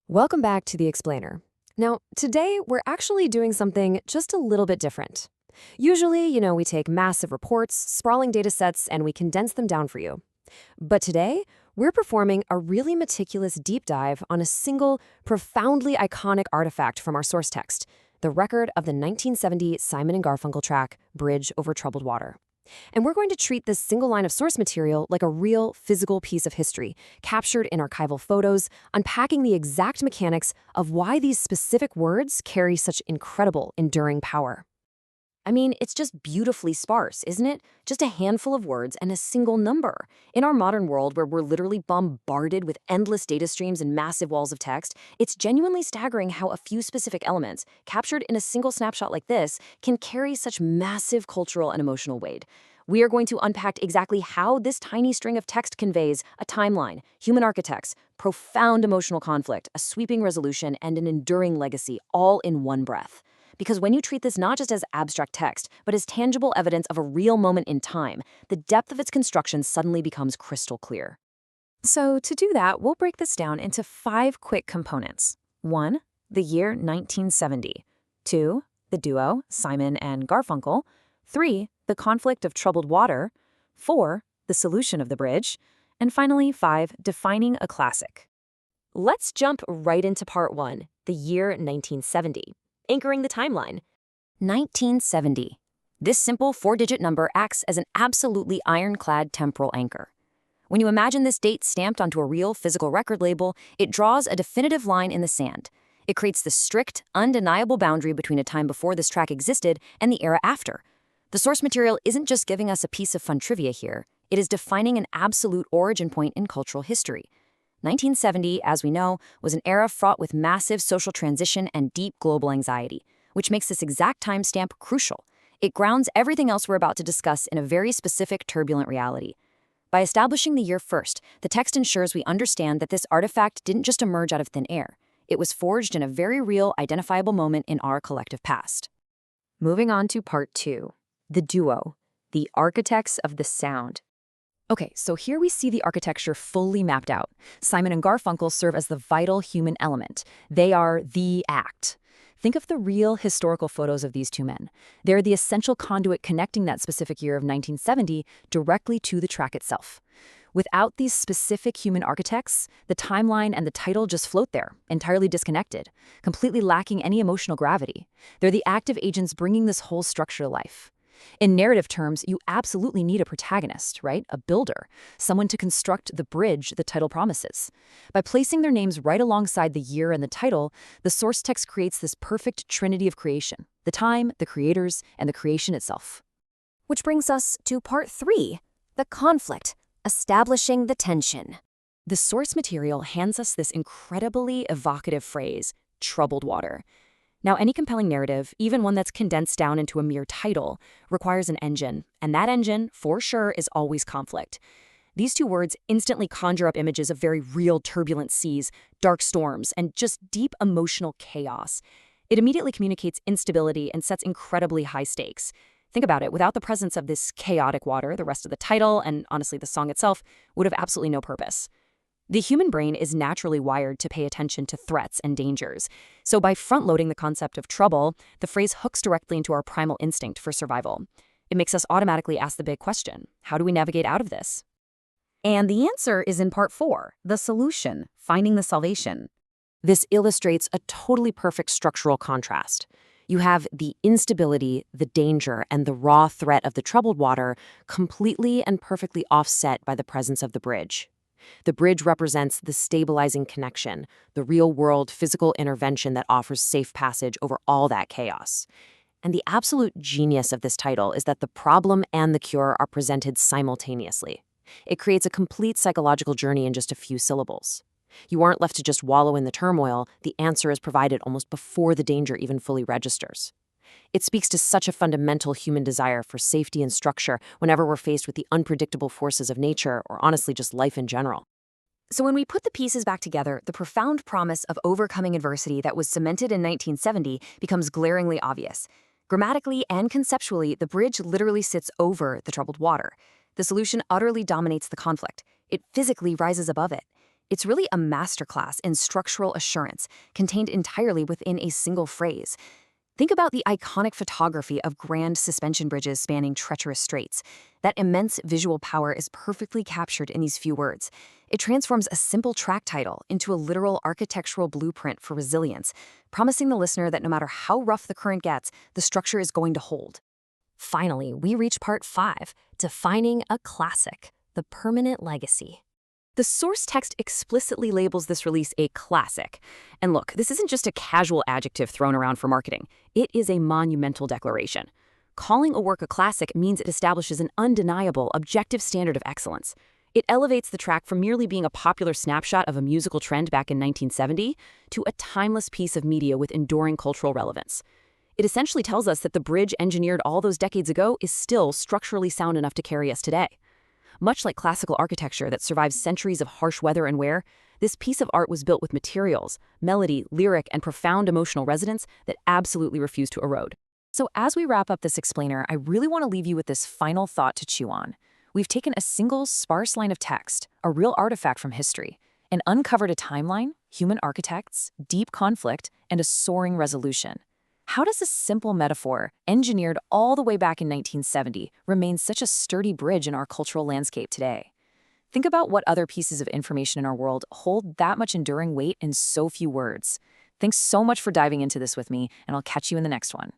Welcome back to The Explainer. Now, today we're actually doing something just a little bit different. Usually, we take massive reports, sprawling data sets, and we condense them down for you. But today, we're performing a really meticulous deep dive on a single, profoundly iconic artifact from our source text, the record of the 1970 Simon and Garfunkel track, Bridge Over Troubled Water. And we're going to treat this single line of source material like a real physical piece of history, captured in archival photos, unpacking the exact mechanics of why these specific words carry such incredible, enduring power. I mean, it's just beautifully sparse, isn't it? Just a handful of words and a single number. In our modern world where we're literally bombarded with endless data streams and massive walls of text, it's genuinely staggering how a few specific elements, captured in a single snapshot like this, can carry such massive cultural and emotional weight. We are going to unpack exactly how this tiny string of text conveys a timeline, human architects, profound emotional conflict, a sweeping resolution, and an enduring legacy, all in one breath. Because when you treat this not just as abstract text, but as tangible evidence of a real moment in time, the depth of its construction suddenly becomes crystal clear. So to do that, we'll break this down into 5 quick components. 1. The year 1970. 2. The duo, Simon and Garfunkel. 3. The conflict of troubled water. 4. The solution of the bridge. And finally, 5. Defining a classic. Let's jump right into part 1, the year 1970. Anchoring the timeline. 1970. This simple 4-digit number acts as an absolutely ironclad temporal anchor. When you imagine this date stamped onto a real physical record label, it draws a definitive line in the sand. It creates the strict, undeniable boundary between a time before this track existed and the era after. The source material isn't just giving us a piece of fun trivia here, it is defining an absolute origin point in cultural history. 1970, as we know, was an era fraught with massive social transition and deep global anxiety, which makes this exact timestamp crucial. It grounds everything else we're about to discuss in a very specific, turbulent reality. By establishing the year first, the text ensures we understand that this artifact didn't just emerge out of thin air. It was forged in a very real, identifiable moment in our collective past. Moving on to part 2, the duo, the architects of the sound. Okay, so here we see the architecture fully mapped out. Simon and Garfunkel serve as the vital human element. They are the act. Think of the real historical photos of these two men. They're the essential conduit connecting that specific year of 1970 directly to the track itself. Without these specific human architects, the timeline and the title just float there, entirely disconnected, completely lacking any emotional gravity. They're the active agents bringing this whole structure to life. In narrative terms, you absolutely need a protagonist, right? A builder, someone to construct the bridge the title promises. By placing their names right alongside the year and the title, the source text creates this perfect trinity of creation: the time, the creators, and the creation itself. Which brings us to part 3, the conflict, establishing the tension. The source material hands us this incredibly evocative phrase, troubled water. Now, any compelling narrative, even one that's condensed down into a mere title, requires an engine, and that engine, for sure, is always conflict. These two words instantly conjure up images of very real turbulent seas, dark storms, and just deep emotional chaos. It immediately communicates instability and sets incredibly high stakes. Think about it, without the presence of this chaotic water, the rest of the title, and honestly the song itself, would have absolutely no purpose. The human brain is naturally wired to pay attention to threats and dangers. So by front-loading the concept of trouble, the phrase hooks directly into our primal instinct for survival. It makes us automatically ask the big question: how do we navigate out of this? And the answer is in part 4, the solution, finding the salvation. This illustrates a totally perfect structural contrast. You have the instability, the danger, and the raw threat of the troubled water completely and perfectly offset by the presence of the bridge. The bridge represents the stabilizing connection, the real-world physical intervention that offers safe passage over all that chaos. And the absolute genius of this title is that the problem and the cure are presented simultaneously. It creates a complete psychological journey in just a few syllables. You aren't left to just wallow in the turmoil. The answer is provided almost before the danger even fully registers. It speaks to such a fundamental human desire for safety and structure whenever we're faced with the unpredictable forces of nature, or honestly just life in general. So when we put the pieces back together, the profound promise of overcoming adversity that was cemented in 1970 becomes glaringly obvious. Grammatically and conceptually, the bridge literally sits over the troubled water. The solution utterly dominates the conflict. It physically rises above it. It's really a masterclass in structural assurance, contained entirely within a single phrase. Think about the iconic photography of grand suspension bridges spanning treacherous straits. That immense visual power is perfectly captured in these few words. It transforms a simple track title into a literal architectural blueprint for resilience, promising the listener that no matter how rough the current gets, the structure is going to hold. Finally, we reach part 5, defining a classic, the permanent legacy. The source text explicitly labels this release a classic. And look, this isn't just a casual adjective thrown around for marketing. It is a monumental declaration. Calling a work a classic means it establishes an undeniable, objective standard of excellence. It elevates the track from merely being a popular snapshot of a musical trend back in 1970 to a timeless piece of media with enduring cultural relevance. It essentially tells us that the bridge engineered all those decades ago is still structurally sound enough to carry us today. Much like classical architecture that survives centuries of harsh weather and wear, this piece of art was built with materials, melody, lyric, and profound emotional resonance that absolutely refuse to erode. So as we wrap up this explainer, I really want to leave you with this final thought to chew on. We've taken a single, sparse line of text, a real artifact from history, and uncovered a timeline, human architects, deep conflict, and a soaring resolution. How does a simple metaphor, engineered all the way back in 1970, remain such a sturdy bridge in our cultural landscape today? Think about what other pieces of information in our world hold that much enduring weight in so few words. Thanks so much for diving into this with me, and I'll catch you in the next one.